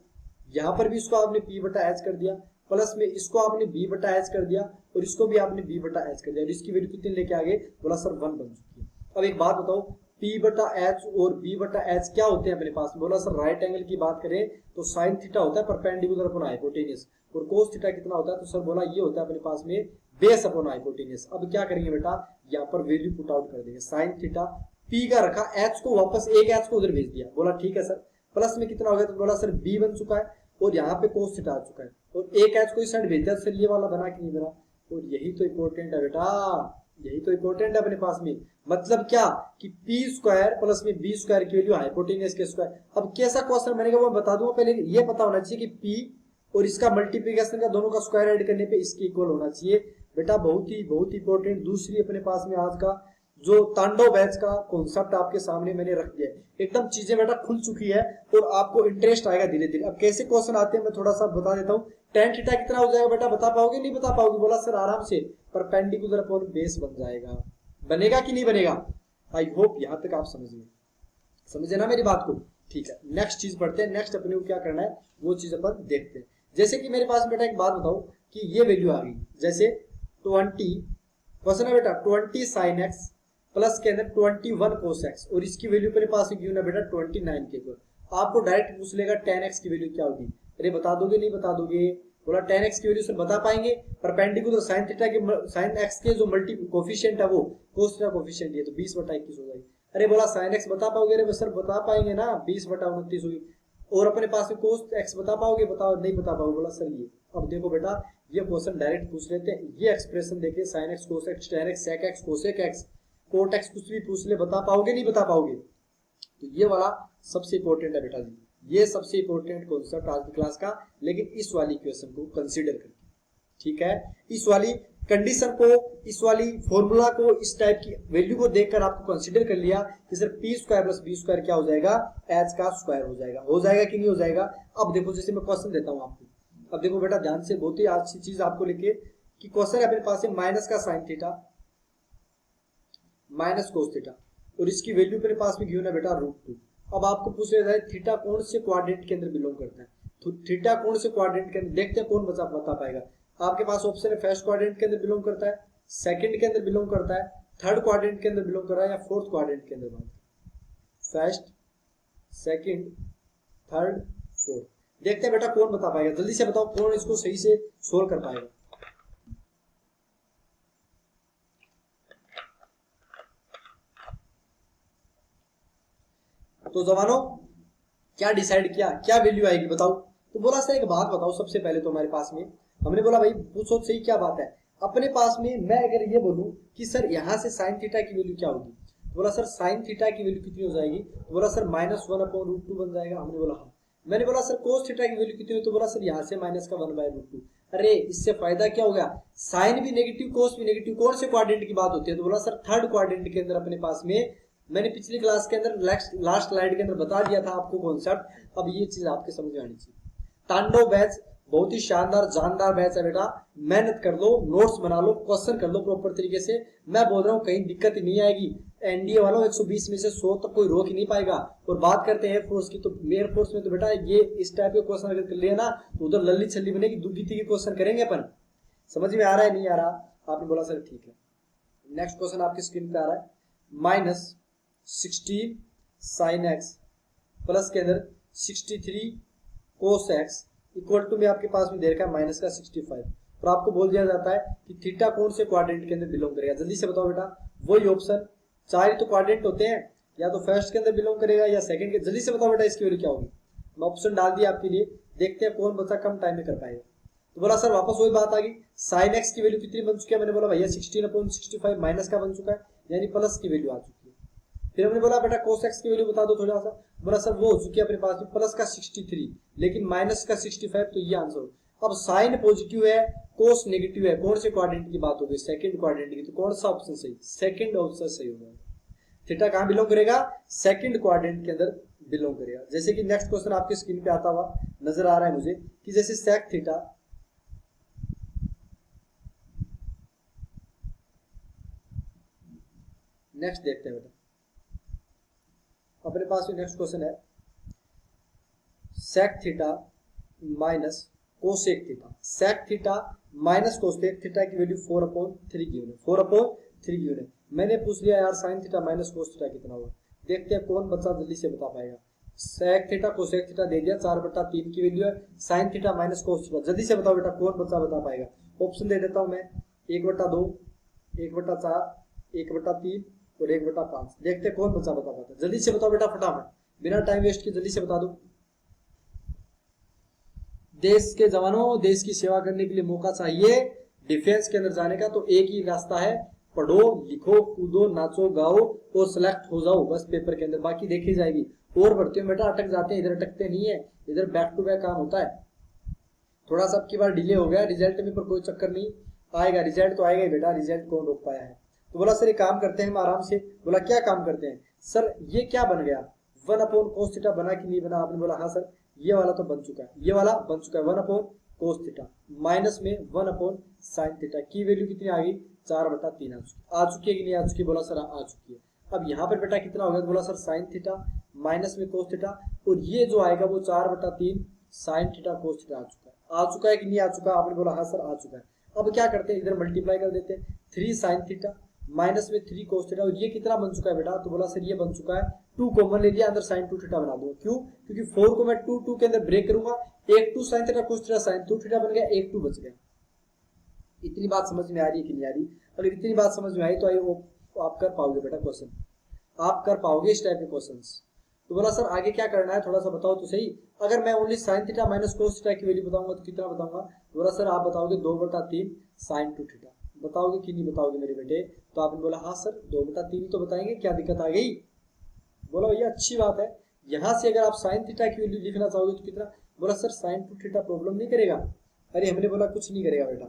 यहाँ पर भी इसको आपने p बटा h कर दिया, प्लस में इसको आपने b बटा h कर दिया, और इसको भी आपने b बटा h कर दिया, और इसकी वैल्यू कितनी लेके आ गए, बोला सर 1 बन चुकी है। अब एक बात बताओ, p बटा h और b बटा h क्या होते हैं अपने पास, बोला सर राइट एंगल की बात करें तो साइन थीटा होता है परपेंडिकुलर अपॉन हाइपोटेनस, और कोस थीटा कितना होता है, तो सर बोला ये होता है अपने पास में बेस अपॉन हाइपोटेनस। अब क्या करेंगे बेटा, यहाँ पर वैल्यू पुट आउट कर देंगे, साइन थीटा पी का रखा, एच को वापस एक एच को उधर भेज दिया, बोला ठीक है सर। प्लस में कितना हो गया, तो बोला सर बी बन चुका है और यहाँ पे कोस थीटा आ चुका है, और एक एच को इस साइड भेज दिया, सर ये वाला बना कि नहीं बना। और यही तो इंपॉर्टेंट है बेटा, यही तो इंपॉर्टेंट है अपने पास में। मतलब क्या कि पी स्क्वायर प्लस में बी स्क्वायर की वैल्यू हाइपोटेन्यूज के स्क्वायर। अब कैसा क्वेश्चन बनेगा वो बता दूंगा, पहले ये पता होना चाहिए कि पी और इसका मल्टीप्लिकेशन का दोनों का स्क्वायर ऐड करने पे इसके इक्वल होना चाहिए बेटा। बहुत ही इंपॉर्टेंट। दूसरी अपने पास में आज का जो तांडव बैच का कॉन्सेप्ट आपके सामने मैंने रख दिया है, एकदम चीजें बेटा खुल चुकी है और आपको इंटरेस्ट आएगा धीरे धीरे। अब कैसे क्वेश्चन आते हैं मैं थोड़ा सा बता देता हूँ। टेन थीटा कितना हो जाएगा बेटा, बता पाओगे नहीं बता पाओगे, बोला सर आराम से, परपेंडिकुलर अपॉन बेस बन जाएगा। बनेगा कि नहीं बनेगा, आई होप यहां तक आप समझे ना मेरी बात को। ठीक है, नेक्स्ट चीज पढ़ते हैं। नेक्स्ट अपने को क्या करना है वो चीज अपन देखते हैं। जैसे कि मेरे पास बेटा एक बात बताओ कि ये वैल्यू आ गई, जैसे 20 क्वेश्चन है बेटा 20 sin x प्लस के अंदर 21 cos x, और इसकी वैल्यू मेरे पास क्यों ना बेटा 29 के ऊपर। आपको डायरेक्ट पूछ लेगा 10x की वैल्यू क्या होगी, अरे बता दोगे नहीं बता दोगे, बोला 10x की वैल्यू सर बता पाएंगे, परपेंडिकुलर sin थीटा के sin x के जो मल्टी कोफिशिएंट है वो cos थीटा कोफिशिएंट है तो 20/21 हो जाएगी। अरे बोला sin x बता पाओगे, अरे सर बता पाएंगे ना 20/29 होगी। और अपने पास में cos x बता पाओगे, बताओ नहीं बता पाओगे, बोला सर ये। अब देखो बेटा ये क्वेश्चन डायरेक्ट पूछ लेते हैं, ये एक्सप्रेशन देखिए sin x cos x tan x sec x cosec x cot x कुछ भी पूछ ले, बता पाओगे नहीं बता पाओगे। तो ये वाला सबसे इंपॉर्टेंट है बेटा जी, ये सबसे इंपॉर्टेंट कॉन्सेप्ट आज की क्लास का। लेकिन इस वाली क्वेश्चन को कंसीडर करके, ठीक है, इस वाली कंडीशन को, इस वाली फॉर्मूला को, इस टाइप की वैल्यू को देखकर आपको कंसीडर कर लिया कि sir p square plus B square क्या हो जाएगा, एच का स्क्वायर हो जाएगा कि नहीं हो जाएगा। अब देखो जैसे मैं क्वेश्चन देता हूं आपको, अब देखो बेटा ध्यान से, बहुत ही अच्छी चीज आपको लिखे कि क्वेश्चन है अपने पास है माइनस का sign theta minus cos theta, और इसकी वैल्यू मेरे पास में गिवन है बेटा √2। अब आपको पूछ रहा है थीटा कौन से क्वाड्रेंट के अंदर बिलोंग करता है, तो थीटा कौन से क्वाड्रेंट के अंदर, देखते हैं कौन बता पाएगा। आपके पास ऑप्शन है फर्स्ट क्वाड्रेंट के अंदर बिलोंग करता है, सेकंड के अंदर बिलोंग करता है, थर्ड क्वाड्रेंट के अंदर बिलोंग कर रहा है, या फोर्थ क्वाड्रेंट के अंदर। First, second, third, fourth. देखते हैं बेटा कौन बता पाएगा, जल्दी से बताओ कौन इसको सही से सोल्व कर पाएगा। तो जवानों क्या डिसाइड किया, क्या वैल्यू आएगी बताओ। तो बोला सर एक बात बताओ, सबसे पहले तो हमारे पास में, हमने बोला भाई पूछो सही क्या बात है। अपने पास में मैं अगर ये बोलूं कि सर यहाँ से साइन थीटा की वैल्यू क्या होगी, तो बोला सर साइन थीटा की वैल्यू कितनी हो जाएगी, तो बोला सर -1/√2 बन जाएगा। हमने बोला हाँ। मैंने बोला सर कोस थीटा की वैल्यू कितनी हो, तो बोला सर यहाँ से माइनस का 1/√2। अरे इससे फायदा क्या हो गया, साइन भी नेगेटिव कोस भी नेगेटिव, कौन से क्वाड्रेंट की बात होती है, तो बोला सर थर्ड क्वाड्रेंट के अंदर। अपने पास में मैंने पिछली क्लास के अंदर लास्ट स्लाइड के अंदर बता दिया था आपको कॉन्सेप्ट, अब ये चीज आपके समझ में आनी चाहिए। तांडव बैच बहुत ही शानदार जानदार बैच है बेटा, मेहनत कर लो, नोट्स बना लो, क्वेश्चन कर लो प्रॉपर तरीके से। मैं बोल रहा हूँ कहीं दिक्कत नहीं आएगी। एनडीए वालों 120 में से 100 तक कोई रोक ही नहीं पाएगा। और बात करते हैं एयरफोर्स की, तो एयरफोर्स में तो बेटा ये इस टाइप के क्वेश्चन अगर कर लिया ना तो उधर लल्ली छल्ली बनेगी, दुगीती के क्वेश्चन करेंगे अपन। समझ में आ रहा है नहीं आ रहा, आपने बोला सर ठीक है। नेक्स्ट क्वेश्चन आपकी स्क्रीन पे आ रहा है, -16 sin x प्लस के अंदर 63 cos x इक्वल टू में आपके पास में दे रखा है माइनस का 65, और आपको बोल दिया जाता है कि थीटा कौन से क्वाड्रेंट के अंदर बिलोंग करेगा। जल्दी से बताओ बेटा, वही ऑप्शन, चार तो क्वाड्रेंट होते हैं, या तो फर्स्ट के अंदर बिलोंग करेगा या सेकंड के। जल्दी से बताओ बेटा इसकी वैल्यू क्या होगी। मैं ऑप्शन डाल दिया आपके लिए, देखते हैं कौन बच्चा कम टाइम में कर पाएगा। तो बोला सर वापस वही बात आ गई, साइन एक्स की वैल्यू कितनी बन चुकी है, मैंने बोला भैया 16/65 माइनस का बन चुका है, यानी प्लस की वैल्यू आ चुकी है। फिर हमने बोला बेटा कोस एक्स की वैल्यू बता दो थोड़ा सा, बोला सर वो हो चुकी है अपने पास में प्लस का 63 लेकिन माइनस का 65, तो ये आंसर। अब साइन पॉजिटिव है, कोस नेगेटिव है, कौन से क्वाड्रेंट की बात होगी, सेकंड क्वाड्रेंट की, तो कौन सा ऑप्शन सही, सेकंड ऑप्शन सही होगा। थीटा कहां बिलोंग करेगा, सेकंड क्वाड्रेंट के अंदर बिलोंग करेगा। जैसे कि नेक्स्ट क्वेश्चन आपके स्क्रीन पे आता हुआ नजर आ रहा है मुझे कि जैसे सेक थीटा नेक्स्ट देखते हैं बेटा, अपने पास में नेक्स्ट क्वेश्चन है sec theta minus cosec theta. Sec theta minus cosec theta की वैल्यू 4/3 गिवन है, 4/3 गिवन है। मैंने पूछ लिया यार sine theta minus cos theta कितना होगा, देखते हैं कौन बच्चा जल्दी से बता पाएगा। सेक थीटा कोसेक थीटा दे दिया, 4/3 की वैल्यू है, sign theta minus cos theta. जल्दी से बताओ बेटा कौन बच्चा बता पाएगा। ऑप्शन दे देता हूं मैं, 1/2, 1/4, 1/3 और 1/5। देखते कौन बचा बता पाता। जल्दी से बताओ बेटा फटाफट, बिना टाइम वेस्ट किए जल्दी से बता दो। देश के जवानों, देश की सेवा करने के लिए मौका चाहिए डिफेंस के अंदर जाने का, तो एक ही रास्ता है, पढ़ो लिखो कूदो नाचो गाओ और सिलेक्ट हो जाओ बस पेपर के अंदर, बाकी देखी जाएगी। और भर्तियों बेटा अटक जाते हैं, इधर अटकते नहीं है, इधर बैक टू बैक काम होता है। थोड़ा सा अब की बार डिले हो गया रिजल्ट में, पर कोई चक्कर नहीं, आएगा रिजल्ट तो आएगा ही बेटा, रिजल्ट कौन रोक पाया है। तो बोला सर ये काम करते हैं हम आराम से। बोला क्या काम करते हैं सर, ये क्या बन गया 1/cos थीटा बना कि नहीं बना। आपने बोला हाँ सर ये वाला तो बन चुका है, ये वाला बन चुका है 1/cos थीटा माइनस में 1/sin थीटा की वैल्यू कितनी आ गई 4/3 आ चुकी है कि नहीं आ चुकी। बोला सर आ चुकी है। अब यहाँ पर बेटा कितना हो गया, बोला सर sin थीटा माइनस में cos थीटा, और ये जो आएगा वो 4/3 sin थीटा cos थीटा आ चुका है कि नहीं आ चुका। आपने बोला हाँ सर आ चुका है। अब क्या करते हैं, इधर मल्टीप्लाई कर देते हैं, 3 sin थीटा माइनस में 3 cos थीटा, और ये कितना बन चुका है बेटा, तो बोला सर ये बन चुका है 2 कॉमन ले लिया, अंदर sin 2 थीटा बना दूंगा। क्यों, क्योंकि 4 को मैं 2 के अंदर ब्रेक करूंगा, एक 2 sin theta cos theta sin 2 theta बन गया, एक 2 बच गया। इतनी बात समझ में आ रही है कि नहीं आ रही। अगर इतनी बात समझ में आई तो आप कर पाओगे बेटा क्वेश्चन, आप कर पाओगे इस टाइप के क्वेश्चंस। तो बोला सर आगे क्या करना है थोड़ा सा बताओ तो सही। अगर मैं only sin theta minus cos theta की वैल्यू बताऊंगा तो कितना बताऊंगा। तो बोला सर आप बताओगे 2/3 sin 2 थीटा, बताओगे कि नहीं बताओगे मेरे बेटे। तो आपने बोला हाँ सर 2/3 तो बताएंगे, क्या दिक्कत आ गई। बोला भैया अच्छी बात है। यहाँ से अगर आप sin थीटा की वैल्यू लिखना चाहोगे तो कितना। बोला सर sin 2 थीटा प्रॉब्लम नहीं करेगा। अरे हमने बोला कुछ नहीं करेगा बेटा,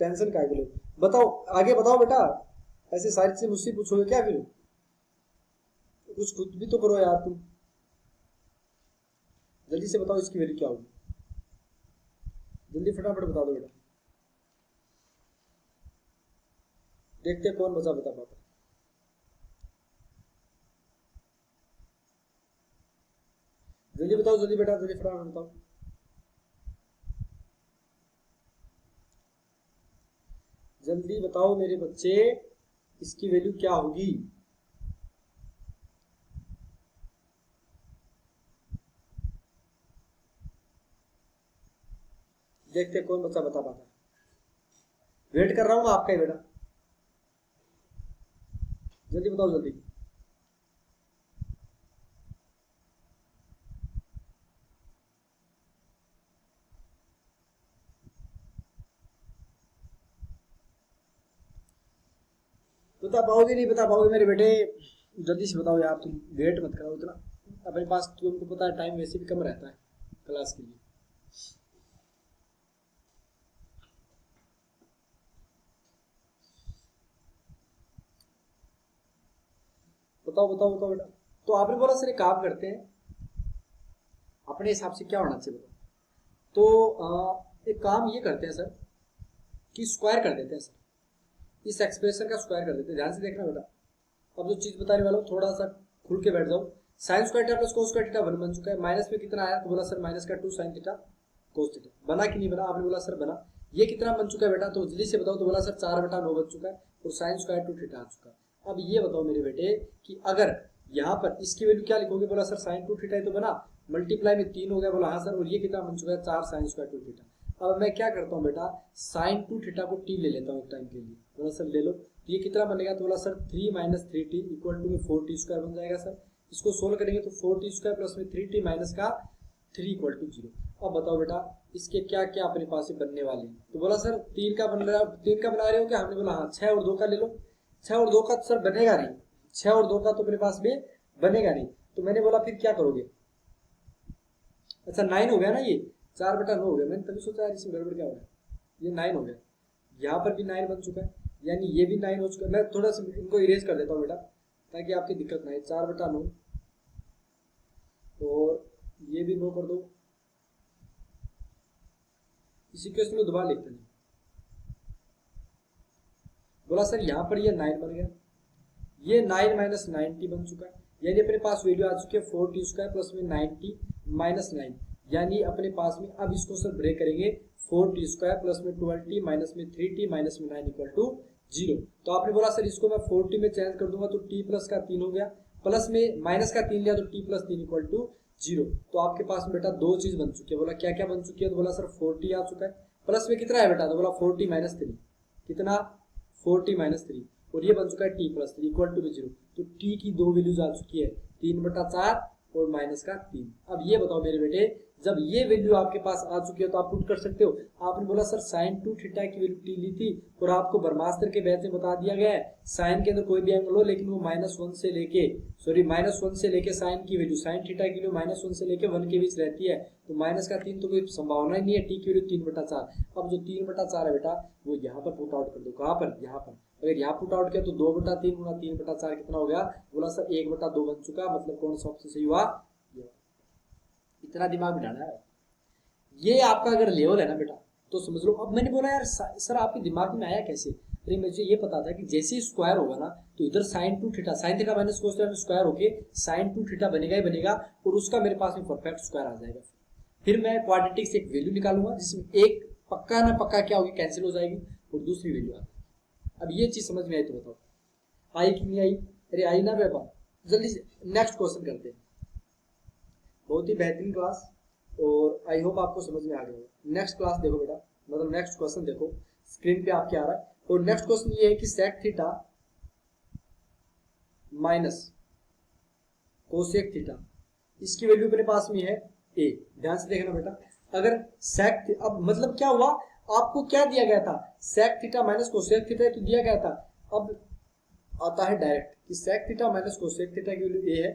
टेंशन काहे के लिए। बताओ आगे बताओ बेटा, ऐसे सारी चीजें मुझसे पूछोगे क्या फिर, कुछ खुद भी तो करो यार तुम। जल्दी से बताओ इसकी वैल्यू क्या होगी, जल्दी फटाफट बता दो बेटा, देखते कौन बचा बता पाता। जल्दी बताओ जल्दी बेटा, जल्दी फटाफट बताओ, जल्दी बताओ मेरे बच्चे इसकी वैल्यू क्या होगी। देखते कौन बच्चा बता पाता। वेट कर रहा हूं आपका ही बेटा, जल्दी बताओ जल्दी। बता पाओगे नहीं बता पाओगे मेरे बेटे, जल्दी से बताओ यार, तुम वेट मत करो इतना, अपने पास तुमको पता है टाइम वैसे भी कम रहता है क्लास के लिए। बताओ बताओ बताओ बेटा। तो आपने बोला सर एक काम करते हैं, अपने हिसाब से क्या होना चाहिए बताओ। तो एक काम ये करते हैं सर कि स्क्वायर कर देते हैं सर, इस एक्सप्रेशन का स्क्वायर कर देते हैं। ध्यान से देखना बेटा, अब जो चीज बताने वाला हूँ थोड़ा सा खुल के बैठ जाओ। Sign square theta plus cos square theta 1 बन चुका है, माइनस में कितना आया तो बोला सर माइनस का 2 साइन थीटा कोस थीटा। बना कि नहीं बना, आपने बोला सर बना। ये कितना बन चुका है बेटा, तो जल्दी से बताओ। तो बोला सर 4/9 बन चुका है और साइन स्क्वायर 2 थीटा आ चुका है। अब ये बताओ मेरे बेटे कि अगर यहाँ पर इसकी वैल्यू क्या लिखोगे। बोला सर साइन 2 थीटा ही तो बना, मल्टीप्लाई में 3 हो गया। बोला हाँ सर, और ये कितना बन चुका है 4 साइन स्क्वायर 2 थीटा। अब मैं क्या करता हूँ बेटा, साइन 2 थीटा को टी ले लेता हूँ एक टाइम के लिए। बोला सर ले लो, तो ये कितना बनेगा। तो बोला सर 3 - 3t इक्वल टू में 4t स्क्वायर बन जाएगा सर। इसको सोल्व करेंगे तो 4t स्क्वायर प्लस में 3t माइनस का 3 इक्वल टू 0। अब बताओ बेटा इसके क्या क्या अपने पास बनने वाले हैं। तो बोला सर 3 का बन रहा, 3 का बना रहे हो क्या। हमने बोला हाँ 6 और 2 का ले लो। 6 और 2 का तो सर बनेगा नहीं, 6 और 2 का तो मेरे पास में बनेगा नहीं। तो मैंने बोला फिर क्या करोगे। अच्छा 9 हो गया ना, ये 4/9 हो गया। मैंने तभी सोचा यार इसमें गड़बड़ क्या हो रहा है, ये 9 हो गया। यहाँ पर भी 9 बन चुका है, यानी ये भी 9 हो चुका है। मैं थोड़ा सा इनको इरेज कर देता हूँ बेटा ताकि आपकी दिक्कत ना आए। 4/9 और ये भी 9 कर दो। इसी क्वेश्चन में दोबारा लिखते हैं। बोला सर यहाँ पर ये 9 बन गया, ये 9 - 9t बन चुका है, यानी अपने पास वैल्यू आ चुकी है 4t स्क्वायर प्लस में 9t माइनस 9, यानी अपने पास में। अब इसको सर ब्रेक करेंगे 4t स्क्वायर प्लस में 12t माइनस में 3t माइनस में 9 इक्वल टू 0। तो आपने बोला सर इसको मैं 4t में चेंज कर दूंगा तो t प्लस का 3 हो गया, प्लस में माइनस का 3 लिया तो t प्लस 3 इक्वल टू 0। तो आपके पास में बेटा दो चीज बन चुकी है। बोला क्या क्या बन चुकी है। तो बोला सर 4t आ चुका है, प्लस में कितना है बेटा। तो बोला 4t - 3, कितना 4t - 3, और ये बन चुका है टी प्लस 3 इक्वल टू 0। तो टी की दो वैल्यूज आ चुकी है 3/4 और -3। अब ये बताओ मेरे बेटे, जब ये वैल्यू आपके पास आ चुकी है तो आप पुट कर सकते हो। आपने बोला सर साइन 2 थीटा की वैल्यू टी ली थी और आपको ब्रह्मास्त्र के बैच में बता दिया गया है साइन के अंदर कोई भी एंगल हो लेकिन वो -1 से लेके साइन की वैल्यू साइन थीटा की वैल्यू -1 से लेके 1 के बीच रहती है। तो -3 तो कोई संभावना ही नहीं है, टी की वैल्यू 3/4। अब जो 3/4 है बेटा वो यहाँ पर पुट आउट कर दो। कहाँ पर? यहाँ पर। अगर यहाँ पुट आउट किया तो 2/3 गुना 3/4 कितना हो गया? बोला सर 1/2 बन चुका। मतलब कौन सा ऑप्शन सही हुआ? इतना दिमाग बिठाना है। ये आपका अगर लेवल है ना बेटा तो समझ लो। अब मैंने बोला यार सर आपके दिमाग में आया कैसे? अरे मुझे ये पता था कि जैसे ही स्क्वायर होगा ना तो इधर sine 2 theta sine theta minus cos theta में स्क्वायर होके साइन 2 थीटा बनेगा ही बनेगा और उसका मेरे पास में परफेक्ट स्क्वायर आ जाएगा। फिर मैं क्वाड्रेटिक से एक वैल्यू निकालूंगा जिसमें एक पक्का ना पक्का क्या होगी, कैंसिल हो जाएगी और दूसरी वैल्यू आ जाएगी। अब ये चीज समझ में आई तो बताओ आई कि नहीं आई? अरे आई ना बेटा। जल्दी से नेक्स्ट क्वेश्चन करते हैं। बहुत ही बेहतरीन क्लास और आई होप आपको समझ में आ गया होगा। नेक्स्ट क्लास देखो बेटा, मतलब नेक्स्ट क्वेश्चन देखो स्क्रीन पे आपके आ रहा है। और नेक्स्ट क्वेश्चन ये है कि sec theta minus cosec theta इसकी वैल्यू मेरे पास में है ए। ध्यान से देखना बेटा, अगर सेक अब मतलब क्या हुआ, आपको क्या दिया गया था? Sec theta minus cosec theta तो दिया गया था। अब आता है डायरेक्ट कि sec theta minus cosec theta की वैल्यू ए है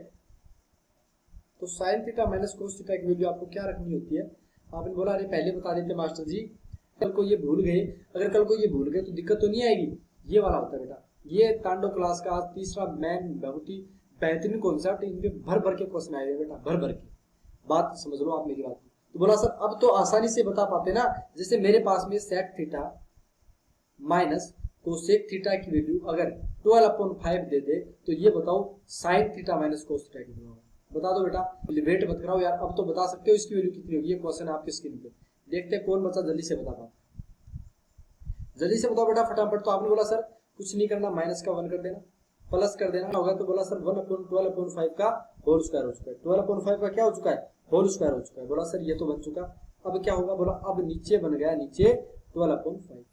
तो sine theta minus cos theta की वैल्यू आपको क्या रखनी होती है? आपने बोला अरे पहले बता देते मास्टर जी, कल को ये भूल गए। अगर कल को ये भूल गए तो दिक्कत तो नहीं आएगी। ये वाला होता है बेटा, ये तांडव क्लास का तीसरा मैन बहुत ही बेहतरीन कॉन्सेप्ट। इनपे भर भर के क्वेश्चन आए बेटा, भर भर के। बात समझ लो आप मेरी बात। तो बोला सर अब तो आसानी से बता पाते ना, जैसे मेरे पास में sec theta minus cosec theta की वैल्यू अगर 12/5 दे दे तो ये बताओ sine theta minus cos theta कितना होगा? बता दो बेटा, वेट मत कराओ यार। अब तो बता सकते हो इसकी वैल्यू कितनी होगी। ये क्वेश्चन आपके स्क्रीन पे देखते हैं कौन बच्चा जल्दी से बता पाता। जल्दी से बताओ बेटा फटाफट। तो आपने बोला सर कुछ नहीं करना, माइनस का 1 कर देना, प्लस कर देना होगा। तो बोला सर 1/12/5 का होल स्क्वायर हो चुका है। 12/5 का क्या हो चुका है? होल स्क्वायर हो चुका है। बोला सर ये तो बन चुका। अब क्या होगा? बोला अब नीचे बन गया नीचे 12/5।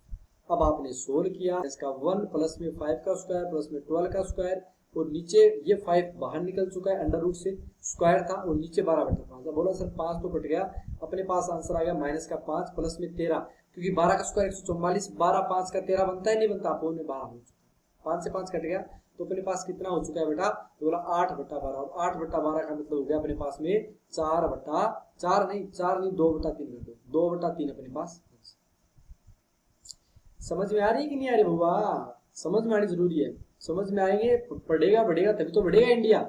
अब आपने सोल्व किया, इसका 1 प्लस में 5 का स्क्वायर प्लस में 12 का स्क्वायर और नीचे ये 5 बाहर निकल चुका है, अंडर रूट से स्क्वायर था और नीचे 12/5। बोला सर 5 तो कट गया, अपने पास आंसर आ गया -5 प्लस में 13, क्योंकि 12 का स्क्वायर 144, 12 5 का 13 बनता है नहीं बनता? अपोन में 12 हो चुका, 5 से 5 कट गया तो अपने पास कितना हो चुका है बेटा? तो बोला 8/12 और 8/12 का मतलब हो गया अपने पास में 4/4 नहीं 2/3 कर दो, 2/3 अपने पास। समझ में आ रही है कि नहीं आ रही बुआ? समझ में आनी जरूरी है। समझ में आएंगे पढ़ेगा बढ़ेगा तभी तो बढ़ेगा इंडिया।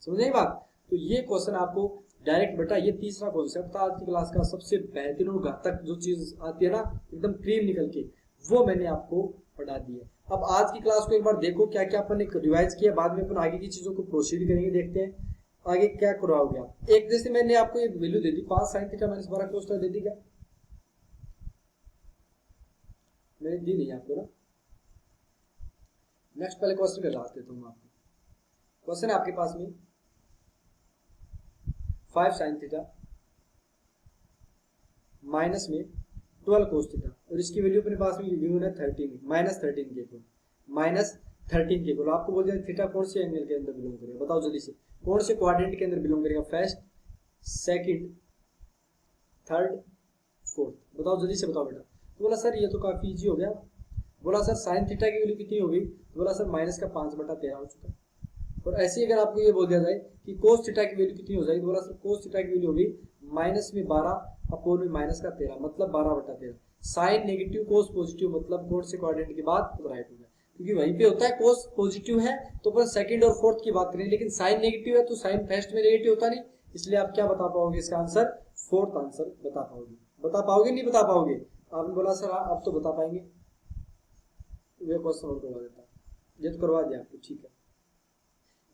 समझ नहीं बात? तो ये क्वेश्चन आपको डायरेक्ट बेटा, ये तीसरा कॉन्सेप्ट था आज की क्लास का, सबसे बेहतरीन और घातक जो चीज आती है ना एकदम क्रीम निकल के, वो मैंने आपको पढ़ा दी है। अब आज की क्लास को एक बार देखो क्या क्या अपन ने रिवाइज किया, बाद में अपन आगे की चीजों को प्रोसीड करेंगे। देखते हैं आगे क्या करवाओगे आप। एक जैसे मैंने आपको ये वैल्यू दे दी 5 sin theta minus 12 cos theta दे दी, क्या मैंने दी नहीं आपको ना? नेक्स्ट पहले क्वेश्चन का लास्ट देता हूँ आपको। क्वेश्चन है आपके पास में 5 sin थीटा माइनस में 12 cos थीटा और इसकी वैल्यू अपने पास में गिवन है 13 -13 के इक्वल। आपको बोल दिया थीटा कौन से एंगल के अंदर बिलोंग करेगा? बताओ जल्दी से, कौन से क्वाड्रेंट के अंदर बिलोंग करेगा? First, second, third, fourth? बताओ जल्दी से बताओ बेटा। तो बोला सर ये तो काफी इजी हो गया। बोला सर साइन थीटा की वैल्यु कितनी होगी? तो बोला सर -5/13 हो चुका। और ऐसे ही अगर आपको ये बोल दिया जाए कि कोस थीटा की वैल्यू कितनी हो जाएगी? तो बोला सर कोस थीटा की वैल्यू होगी -12 अपोन में -13 मतलब 12/13। साइन नेगेटिव कोस पॉजिटिव मतलब कौन से क्वाड्रेंट की बात? तो राइट हो गया, क्योंकि वहीं पे होता है कोस पॉजिटिव है तो अपन सेकंड और फोर्थ की बात करें, लेकिन साइन नेगेटिव है तो साइन फर्स्ट में नेगेटिव होता नहीं, इसलिए आप क्या बता पाओगे? इसका आंसर फोर्थ आंसर बता पाओगे। बता पाओगे नहीं बता पाओगे? आपने बोला सर आप तो बता पाएंगे। वे क्वेश्चन और करवा देता, ये तो करवा दिया आपको, ठीक है।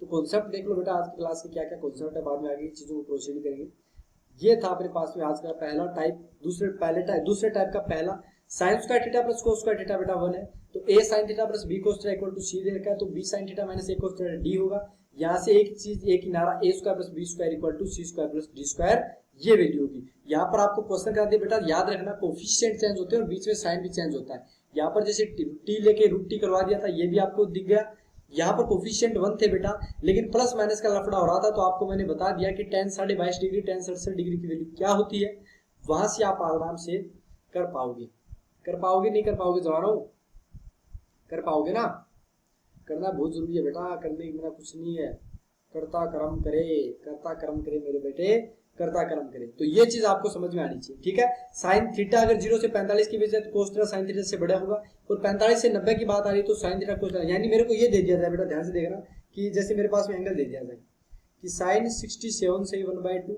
तो कॉन्सेप्ट देख लो बेटा, आज की क्लास के क्या क्या कॉन्सेप्ट है, बाद में आगे की चीजों को प्रोसीड करेंगे। ये था अपने पास में आज का पहला टाइप। दूसरे टाइप का पहला sine square theta plus cos square theta बेटा 1 है, तो a sin theta plus b cos theta equal to c दे रखा है, तो b sin theta minus a cos theta d होगा। यहाँ से एक चीज, एक किनारा a square plus b square equal to c square plus d square ये वैल्यू होगी। यहाँ पर आपको क्वेश्चन करा दिया बेटा, याद रखना कोफिशिएंट चेंज होते हैं और बीच में साइन भी चेंज होता है। यहाँ पर जैसे टी लेके √t करवा दिया था, ये भी आपको दिख गया। यहाँ पर कोफिशिएंट 1 थे बेटा, लेकिन प्लस माइनस का लफड़ा हो रहा था, तो आपको मैंने बता दिया कि tan 22.5 डिग्री tan 67 डिग्री की वैल्यू क्या होती है। वहां से आप आराम से कर पाओगे। नहीं कर पाओगे जवानों? कर पाओगे ना? करना बहुत जरूरी है बेटा, करने के बिना कुछ नहीं है। करता कर्म करे मेरे बेटे, करता कर्म करे। तो ये चीज आपको समझ में आनी चाहिए, ठीक है। साइन थीटा अगर 0 से 45 की वजह तो कोस थीटा साइन थीटा से बड़ा होगा, और 45 से 90 की बात आ रही तो साइन थीटा कोस थीटा। यानी मेरे को ये दे दिया जाए बेटा, ध्यान से देखना कि जैसे मेरे पास में एंगल दे दिया जाए कि साइन 67 से 1/2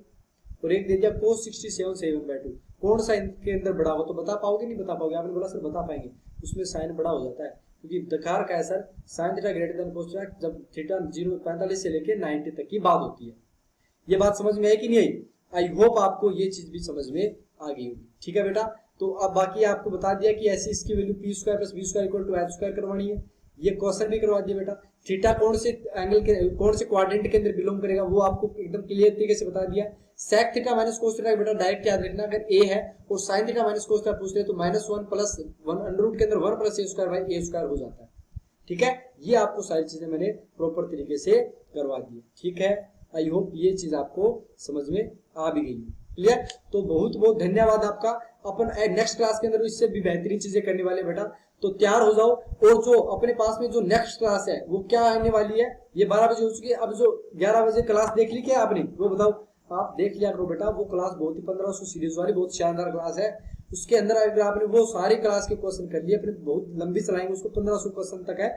और एक दे दिया कोस 67 से 1/2। कौन सा इनके अंदर बड़ा हो? तो बता पाओगे नहीं बता पाओगे? आपने बोला सर बता पाएंगे, उसमें साइन बड़ा हो जाता है, क्योंकि दकार का है sir sine theta greater than cos theta जब थीटा 45 से लेके 90 तक की बात होती है। ये बात समझ में आई कि नहीं आई? आई होप आपको ये चीज भी समझ में आ गई होगी, ठीक है बेटा। तो अब बाकी आपको बता दिया कि ऐसे इसकी वैल्यू p² + b² = h² करवानी है। ये क्वेश्चन भी करवा दिया बेटा। थीटा कौन से एंगल के कौन से क्वाड्रेंट के अंदर बिलोंग करेगा वो आपको एकदम क्लियर तरीके से बता दिया। sec theta minus cos theta बेटा डायरेक्ट याद रखना, अगर a है और sin theta minus cos theta पूछते हैं तो -1 + 1 अंडर के अंदर 1 + a² हो जाता है, ठीक है। ये आपको सारी चीजें मैंने प्रॉपर तरीके से करवा दी, ठीक है। आई होप ये चीज आपको समझ में आ भी गई, क्लियर। तो बहुत बहुत धन्यवाद आपका। अपन नेक्स्ट क्लास के अंदर इससे भी बेहतरीन चीजें करने वाले बेटा, तो तैयार हो जाओ। और जो अपने पास में जो नेक्स्ट क्लास है वो क्या आने वाली है, ये 12 बजे हो चुकी है। अब जो 11 बजे क्लास देख ली क्या आपने, वो बताओ? आप देख लिया करो बेटा, वो क्लास बहुत ही 1500 सीरीज वाली बहुत शानदार क्लास है। उसके अंदर अगर आपने वो सारी क्लास के क्वेश्चन कर लिए, अपने बहुत लंबी चलाएंगे उसको, 1500 क्वेश्चन तक है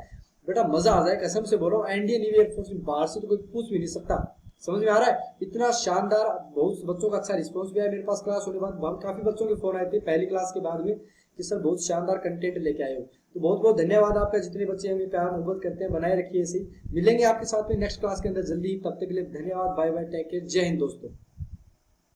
बेटा, मजा आ जाए कसम से बोल रहा हूँ। इंडियन नेवी एयरफोर्स में बाहर से तो कोई पूछ भी नहीं सकता। समझ में आ रहा है? इतना शानदार, बहुत बच्चों का अच्छा रिस्पांस भी आया मेरे पास क्लास होने के बाद। काफी बच्चों के फोन आए थे पहली क्लास के बाद में कि सर बहुत शानदार कंटेंट लेके आए हो। तो बहुत बहुत धन्यवाद आपका, जितने बच्चे हमें प्यार मोहब्बत करते हैं बनाए रखिए ऐसे ही। मिलेंगे आपके साथ में नेक्स्ट क्लास के अंदर जल्दी ही, तब तक के लिए धन्यवाद, बाय बाय, टेक केयर, जय हिंद दोस्तों।